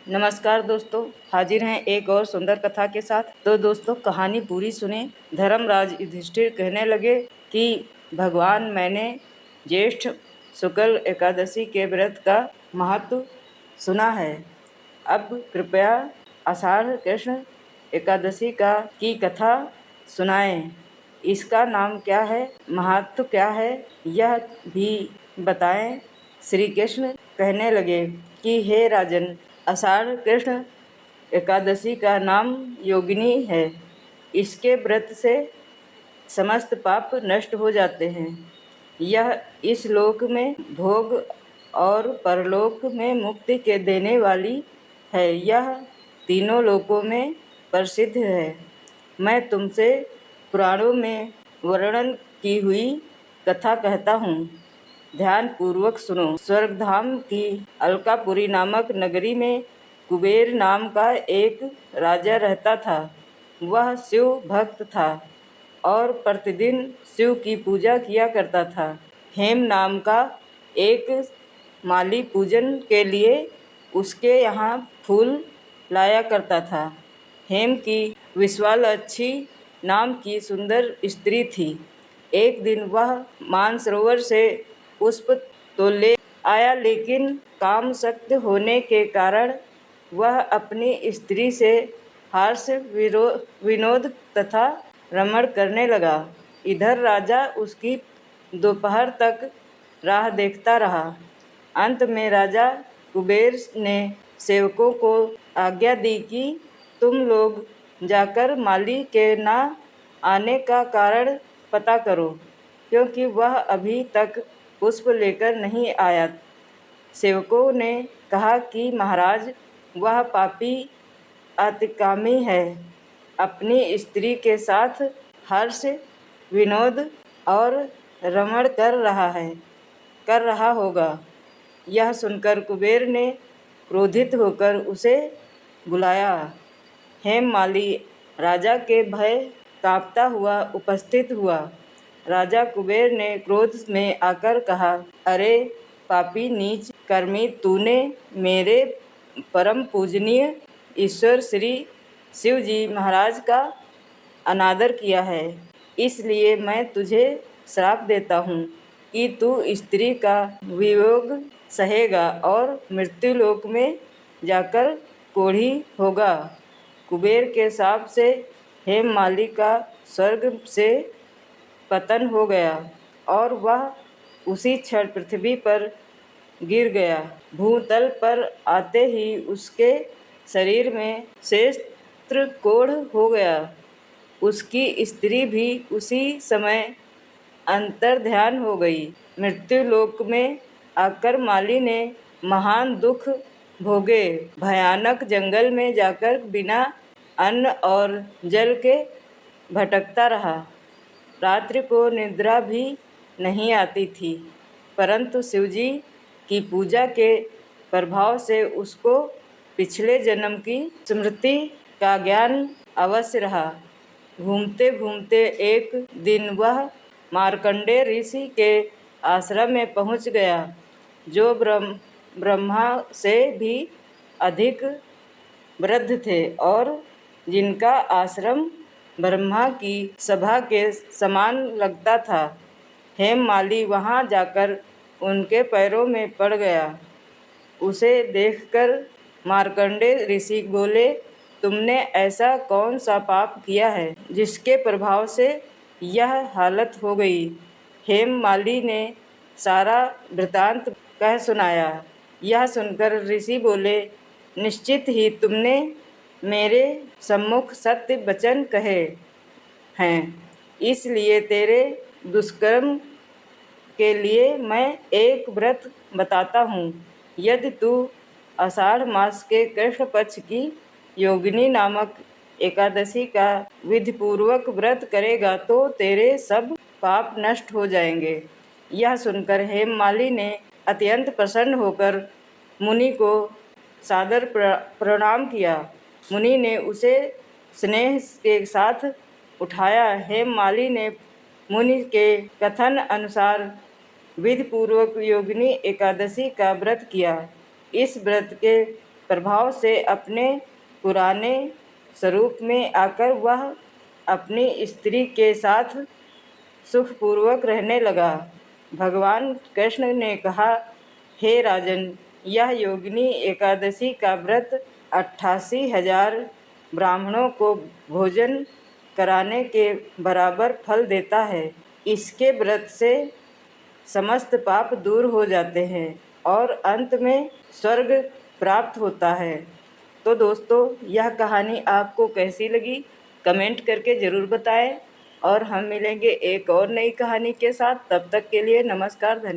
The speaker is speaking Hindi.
नमस्कार दोस्तों, हाजिर हैं एक और सुंदर कथा के साथ। तो दोस्तों, कहानी पूरी सुने। धर्मराज युधिष्ठिर कहने लगे कि भगवान, मैंने ज्येष्ठ शुक्ल एकादशी के व्रत का महत्व सुना है। अब कृपया आषाढ़ कृष्ण एकादशी की कथा सुनाएं। इसका नाम क्या है, महत्व क्या है, यह भी बताएं। श्री कृष्ण कहने लगे कि हे राजन, आषाढ़ कृष्ण एकादशी का नाम योगिनी है। इसके व्रत से समस्त पाप नष्ट हो जाते हैं। यह इस लोक में भोग और परलोक में मुक्ति के देने वाली है। यह तीनों लोकों में प्रसिद्ध है। मैं तुमसे पुराणों में वर्णन की हुई कथा कहता हूँ, ध्यान पूर्वक सुनो। स्वर्गधाम की अलकापुरी नामक नगरी में कुबेर नाम का एक राजा रहता था। वह शिव भक्त था और प्रतिदिन शिव की पूजा किया करता था। हेम नाम का एक माली पूजन के लिए उसके यहाँ फूल लाया करता था। हेम की विश्वालाक्षी नाम की सुंदर स्त्री थी। एक दिन वह मानसरोवर से पुष्प तो ले आया, लेकिन कामशक्त होने के कारण वह अपनी स्त्री से हास्य विनोद तथा रमण करने लगा। इधर राजा उसकी दोपहर तक राह देखता रहा। अंत में राजा कुबेर ने सेवकों को आज्ञा दी कि तुम लोग जाकर माली के न आने का कारण पता करो, क्योंकि वह अभी तक पुष्प लेकर नहीं आया। सेवकों ने कहा कि महाराज, वह पापी अतिकामी है, अपनी स्त्री के साथ हर्ष विनोद और रमण कर रहा होगा। यह सुनकर कुबेर ने क्रोधित होकर उसे बुलाया। हेममाली राजा के भय कांपता हुआ उपस्थित हुआ। राजा कुबेर ने क्रोध में आकर कहा, अरे पापी नीच कर्मी, तूने मेरे परम पूजनीय ईश्वर श्री शिव जी महाराज का अनादर किया है। इसलिए मैं तुझे श्राप देता हूँ कि तू स्त्री का वियोग सहेगा और मृत्युलोक में जाकर कोढ़ी होगा। कुबेर के शाप से हेममाली का स्वर्ग से पतन हो गया और वह उसी क्षण पृथ्वी पर गिर गया। भूतल पर आते ही उसके शरीर में क्षेत्र कोढ़ हो गया। उसकी स्त्री भी उसी समय अंतर्ध्यान हो गई। मृत्युलोक में आकर माली ने महान दुख भोगे। भयानक जंगल में जाकर बिना अन्न और जल के भटकता रहा। रात्रि को निद्रा भी नहीं आती थी, परंतु शिवजी की पूजा के प्रभाव से उसको पिछले जन्म की स्मृति का ज्ञान अवश्य रहा। घूमते घूमते एक दिन वह मार्कंडेय ऋषि के आश्रम में पहुंच गया, जो ब्रह्मा से भी अधिक वृद्ध थे और जिनका आश्रम ब्रह्मा की सभा के समान लगता था। हेममाली वहां जाकर उनके पैरों में पड़ गया। उसे देखकर मार्कंडेय ऋषि बोले, तुमने ऐसा कौन सा पाप किया है जिसके प्रभाव से यह हालत हो गई। हेममाली ने सारा वृतांत कह सुनाया। यह सुनकर ऋषि बोले, निश्चित ही तुमने मेरे सम्मुख सत्य वचन कहे हैं, इसलिए तेरे दुष्कर्म के लिए मैं एक व्रत बताता हूँ। यदि तू आषाढ़ मास के कृष्ण पक्ष की योगिनी नामक एकादशी का विधिपूर्वक व्रत करेगा तो तेरे सब पाप नष्ट हो जाएंगे। यह सुनकर हेममाली ने अत्यंत प्रसन्न होकर मुनि को सादर प्रणाम किया। मुनि ने उसे स्नेह के साथ उठाया। हेममाली ने मुनि के कथन अनुसार विधिपूर्वक योगिनी एकादशी का व्रत किया। इस व्रत के प्रभाव से अपने पुराने स्वरूप में आकर वह अपनी स्त्री के साथ सुखपूर्वक रहने लगा। भगवान कृष्ण ने कहा, हे राजन, यह योगिनी एकादशी का व्रत 88,000 ब्राह्मणों को भोजन कराने के बराबर फल देता है। इसके व्रत से समस्त पाप दूर हो जाते हैं और अंत में स्वर्ग प्राप्त होता है। तो दोस्तों, यह कहानी आपको कैसी लगी कमेंट करके ज़रूर बताएं और हम मिलेंगे एक और नई कहानी के साथ। तब तक के लिए नमस्कार, धन्यवाद।